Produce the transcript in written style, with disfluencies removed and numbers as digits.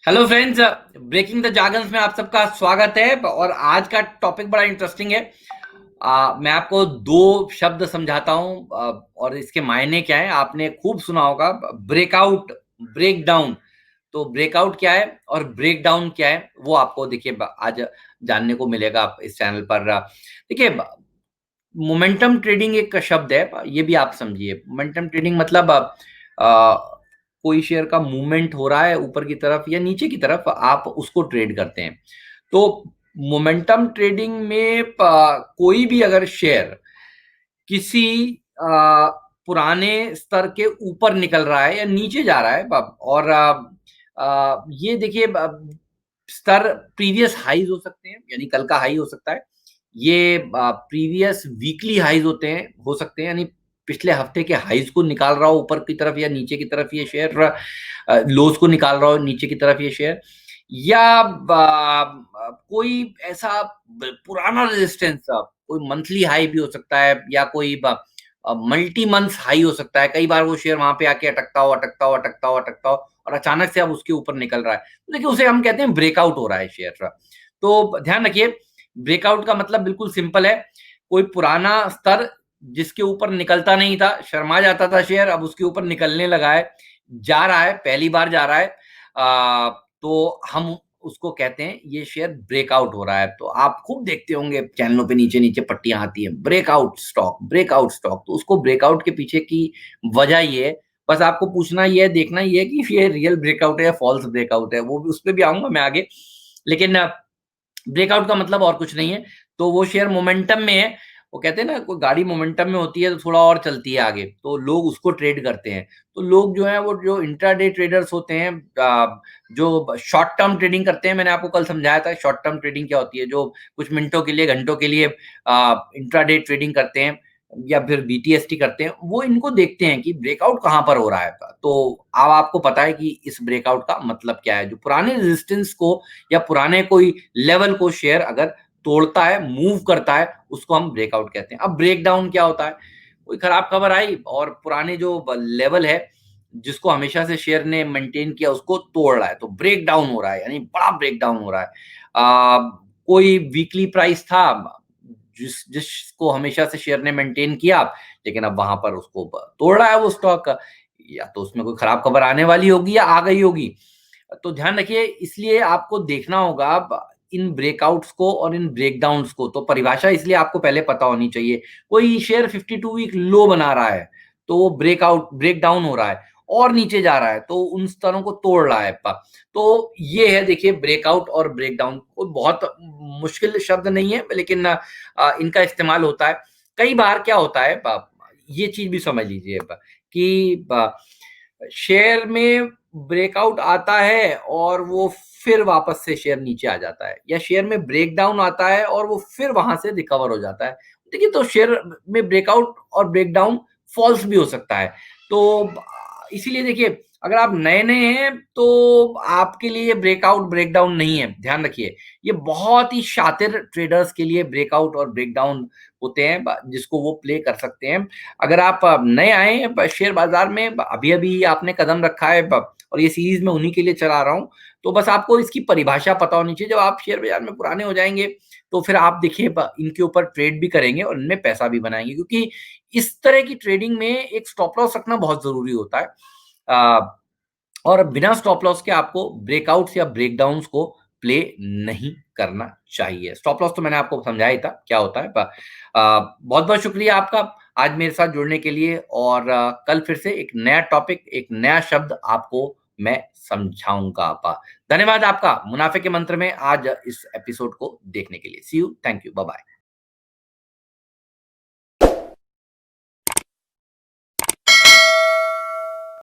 Hello friends, breaking the jargons में आप सबका स्वागत है। और आज का टॉपिक बड़ा इंटरेस्टिंग है। मैं आपको दो शब्द समझाता हूं और इसके मायने क्या है। आपने खूब सुना होगा ब्रेकआउट, ब्रेक डाउन। तो ब्रेकआउट क्या है और ब्रेक डाउन क्या है वो आपको देखिए आज जानने को मिलेगा आप इस चैनल पर। देखिए, मोमेंटम ट्रेडिंग एक शब्द है, ये भी आप समझिए। मोमेंटम ट्रेडिंग मतलब कोई शेयर का मूवमेंट हो रहा है ऊपर की तरफ या नीचे की तरफ, आप उसको ट्रेड करते हैं। तो मोमेंटम ट्रेडिंग में कोई भी अगर शेयर किसी पुराने स्तर के ऊपर निकल रहा है या नीचे जा रहा है, और ये देखिए, स्तर प्रीवियस हाईज हो सकते हैं, यानी कल का हाई हो सकता है। ये प्रीवियस वीकली हाईज होते हैं, हो सकते हैं, यानी पिछले हफ्ते के हाईज को निकाल रहा हो ऊपर की तरफ या नीचे की तरफ ये शेयर, लोज को निकाल रहा हो नीचे की तरफ ये शेयर, या कोई ऐसा पुराना रेजिस्टेंस, कोई मंथली हाई भी हो सकता है या कोई मल्टी मंथ हाई हो सकता है। कई बार वो शेयर वहां पे आके अटकता हो अटकता हो अटकता हो अटकता हो और अचानक से अब उसके ऊपर निकल रहा है, तो देखिए उसे हम कहते हैं ब्रेकआउट हो रहा है शेयर। तो ध्यान रखिए, ब्रेकआउट का मतलब बिल्कुल सिंपल है। कोई पुराना स्तर जिसके ऊपर निकलता नहीं था, शर्मा जाता था शेयर, अब उसके ऊपर निकलने लगा है, जा रहा है, पहली बार जा रहा है, तो हम उसको कहते हैं ये शेयर ब्रेकआउट हो रहा है। तो आप खूब देखते होंगे चैनलों पे नीचे नीचे पट्टियां आती है, ब्रेकआउट स्टॉक, ब्रेकआउट स्टॉक। तो उसको ब्रेकआउट के पीछे की वजह ये है। बस आपको पूछना ये है, देखना ये है कि ये रियल ब्रेकआउट है या फॉल्स ब्रेकआउट है। वो भी, उस पर भी आऊंगा मैं आगे। लेकिन ब्रेकआउट का मतलब और कुछ नहीं है। तो वो शेयर मोमेंटम में है। वो कहते हैं ना, कोई गाड़ी मोमेंटम में होती है तो थोड़ा और चलती है आगे, तो लोग उसको ट्रेड करते हैं। तो लोग जो हैं वो जो इंट्राडे ट्रेडर्स होते हैं, जो शॉर्ट टर्म ट्रेडिंग करते हैं, मैंने आपको कल समझाया था शॉर्ट टर्म ट्रेडिंग क्या होती है। जो कुछ मिनटों के लिए, घंटों के लिए इंट्राडे ट्रेडिंग करते हैं या फिर बीटीएसटी करते हैं, वो इनको देखते हैं कि ब्रेकआउट कहाँ पर हो रहा है। तो अब आपको पता है कि इस ब्रेकआउट का मतलब क्या है। जो पुराने रेजिस्टेंस को या पुराने कोई लेवल को शेयर अगर तोड़ता है, मूव करता है, उसको हम ब्रेकआउट कहते हैं। अब ब्रेक डाउन क्या होता है? कोई खराब खबर आई और पुराने जो लेवल है जिसको हमेशा से शेयर ने मेंटेन किया उसको तोड़ रहा है, तो ब्रेक डाउन हो रहा है, यानी बड़ा ब्रेक डाउन हो रहा है। कोई वीकली प्राइस था जिसको हमेशा से शेयर ने मेंटेन किया, लेकिन अब वहां पर उसको तोड़ रहा है वो स्टॉक, या तो उसमें कोई खराब खबर आने वाली होगी या आ गई होगी। तो ध्यान रखिए, इसलिए आपको देखना होगा अब इन ब्रेकआउट्स को और इन ब्रेकडाउन्स को। तो परिभाषा इसलिए आपको पहले पता होनी चाहिए। कोई शेयर 52 वीक लो बना रहा है तो वो ब्रेकआउट, ब्रेक डाउन हो रहा है और नीचे जा रहा है, तो उन स्तरों को तोड़ रहा है। तो ये है, देखिए, ब्रेकआउट और ब्रेकडाउन को बहुत मुश्किल शब्द नहीं है, लेकिन इनका इस्तेमाल होता है। कई बार क्या होता है, ये चीज भी समझ लीजिए कि शेयर में ब्रेकआउट आता है और वो फिर वापस से शेयर नीचे आ जाता है, या शेयर में ब्रेक डाउन आता है और वो फिर वहां से रिकवर हो जाता है। देखिए, तो शेयर में ब्रेकआउट और ब्रेक डाउन फॉल्स भी हो सकता है। तो इसीलिए देखिए, अगर आप नए नए हैं तो आपके लिए ब्रेकआउट ब्रेक डाउन नहीं है, ध्यान रखिए। ये बहुत ही शातिर ट्रेडर्स के लिए ब्रेकआउट और ब्रेक डाउन होते हैं, जिसको वो प्ले कर सकते हैं। अगर आप नए आए हैं शेयर बाजार में, अभी अभी आपने कदम रखा है, और ये सीरीज में उन्हीं के लिए चला रहा हूँ, तो बस आपको इसकी परिभाषा पता होनी चाहिए। जब आप शेयर बाजार में पुराने हो जाएंगे तो फिर आप देखिए इनके ऊपर ट्रेड भी करेंगे और इनमें पैसा भी बनाएंगे, क्योंकि इस तरह की ट्रेडिंग में एक स्टॉप लॉस रखना बहुत जरूरी होता है। और बिना स्टॉप लॉस के आपको ब्रेकआउट्स या ब्रेकडाउन्स को प्ले नहीं करना चाहिए। स्टॉप लॉस तो मैंने आपको समझाया ही था क्या होता है। बहुत बहुत शुक्रिया आपका आज मेरे साथ जुड़ने के लिए। और कल फिर से एक नया टॉपिक, एक नया शब्द आपको मैं समझाऊंगा। धन्यवाद आपका मुनाफे के मंत्र में आज इस एपिसोड को देखने के लिए। See you, thank you, bye bye.